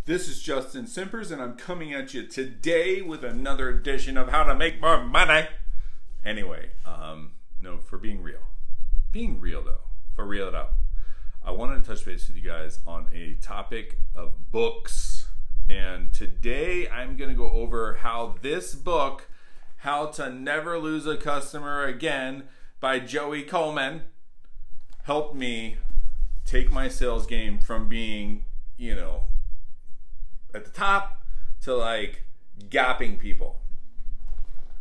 This is Justin Simpers, and I'm coming at you today with another edition of How to Make More Money. Anyway, no, for being real. Being real, though. For real it out. I wanted to touch base with you guys on a topic of books. And today I'm going to go over how this book, How to Never Lose a Customer Again by Joey Coleman, helped me take my sales game from being, at the top to like gapping people.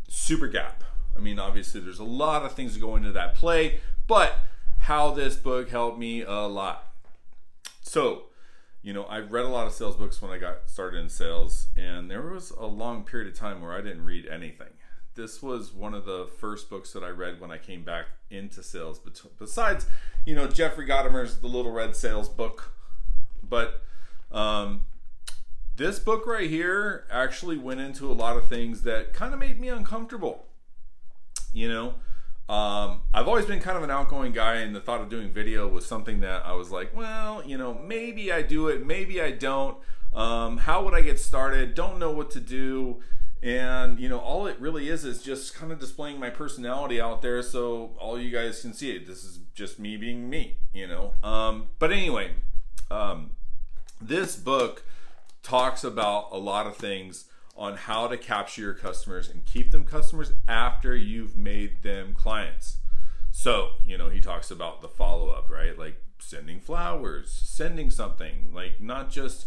Super gap. I mean, obviously there's a lot of things that go into that play, but how this book helped me a lot. So, I read a lot of sales books when I got started in sales, and there was a long period of time where I didn't read anything. This was one of the first books that I read when I came back into sales, besides, Jeffrey Gadamer's The Little Red Sales Book. But this book right here actually went into a lot of things that kind of made me uncomfortable. I've always been kind of an outgoing guy, and the thought of doing video was something that I was like, well, maybe I do it, maybe I don't. How would I get started? Don't know what to do. And, all it really is just kind of displaying my personality out there so all you guys can see it. This is just me being me, But anyway, this book talks about a lot of things on how to capture your customers and keep them customers after you've made them clients. So, he talks about the follow-up, right? Like sending flowers, sending something, like not just,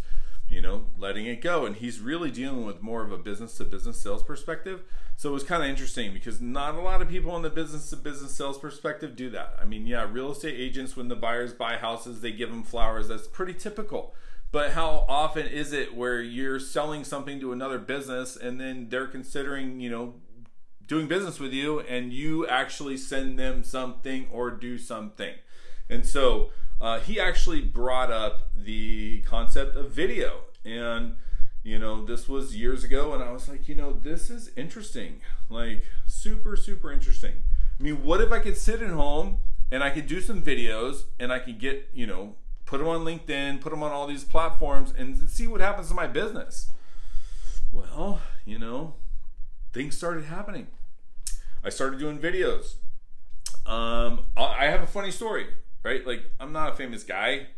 letting it go. And he's really dealing with more of a business-to-business sales perspective. So it was kind of interesting because not a lot of people in the business-to-business sales perspective do that. I mean, yeah, real estate agents, when the buyers buy houses, they give them flowers. That's pretty typical. But how often is it where you're selling something to another business and then they're considering, doing business with you, and you actually send them something or do something? And so he actually brought up the concept of video. And, this was years ago, and I was like, this is interesting. Like, super, super interesting. I mean, what if I could sit at home and I could do some videos and I could get, put them on LinkedIn, put them on all these platforms, and see what happens to my business? Well, things started happening. I started doing videos. I have a funny story, right? Like, I'm not a famous guy.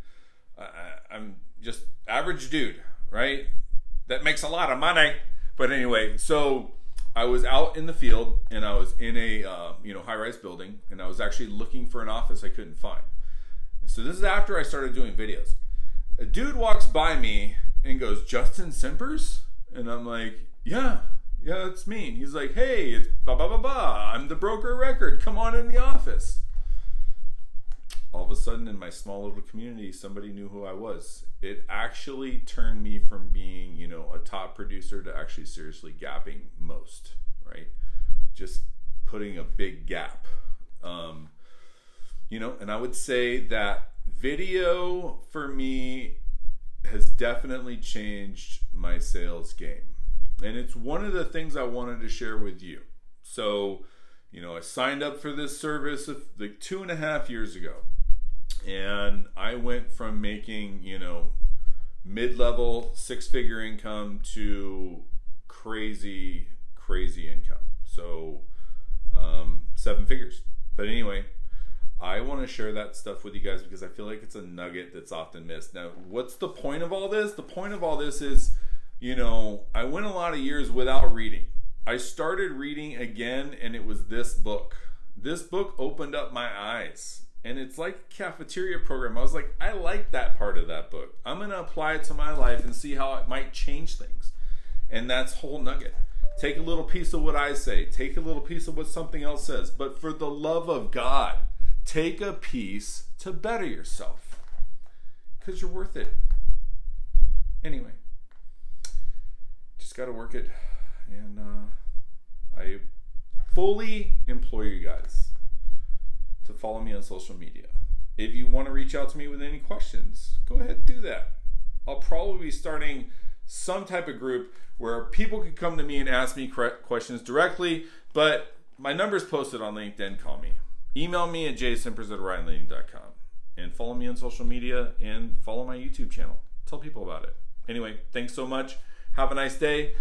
I'm just average dude, right? That makes a lot of money. But anyway, so I was out in the field, and I was in a high-rise building, and I was actually looking for an office I couldn't find. So this is after I started doing videos. A dude walks by me and goes, "Justin Simpers?" And I'm like, yeah, it's me. And he's like, "Hey, it's blah, blah, blah, blah. I'm the broker of record. Come on in the office." All of a sudden, in my small little community, somebody knew who I was. It actually turned me from being, a top producer to actually seriously gapping most, right? Just putting a big gap. And I would say that video for me has definitely changed my sales game. And it's one of the things I wanted to share with you. So, I signed up for this service like 2.5 years ago. And I went from making, mid-level 6-figure income to crazy income. So, 7 figures. But anyway, I want to share that stuff with you guys because I feel like it's a nugget that's often missed. Now, what's the point of all this? The point of all this is, I went a lot of years without reading. I started reading again, and it was this book. This book opened up my eyes. And it's like a cafeteria program. I was like, I like that part of that book. I'm going to apply it to my life and see how it might change things. And that's whole nugget. Take a little piece of what I say. Take a little piece of what something else says. But for the love of God, take a piece to better yourself, because you're worth it. Anyway, just got to work it. And I fully implore you guys to follow me on social media. If you want to reach out to me with any questions, go ahead and do that. I'll probably be starting some type of group where people can come to me and ask me questions directly, but my number's posted on LinkedIn. Call me. Email me at jsimpers@orionleading.com, and follow me on social media and follow my YouTube channel. Tell people about it. Anyway, thanks so much. Have a nice day.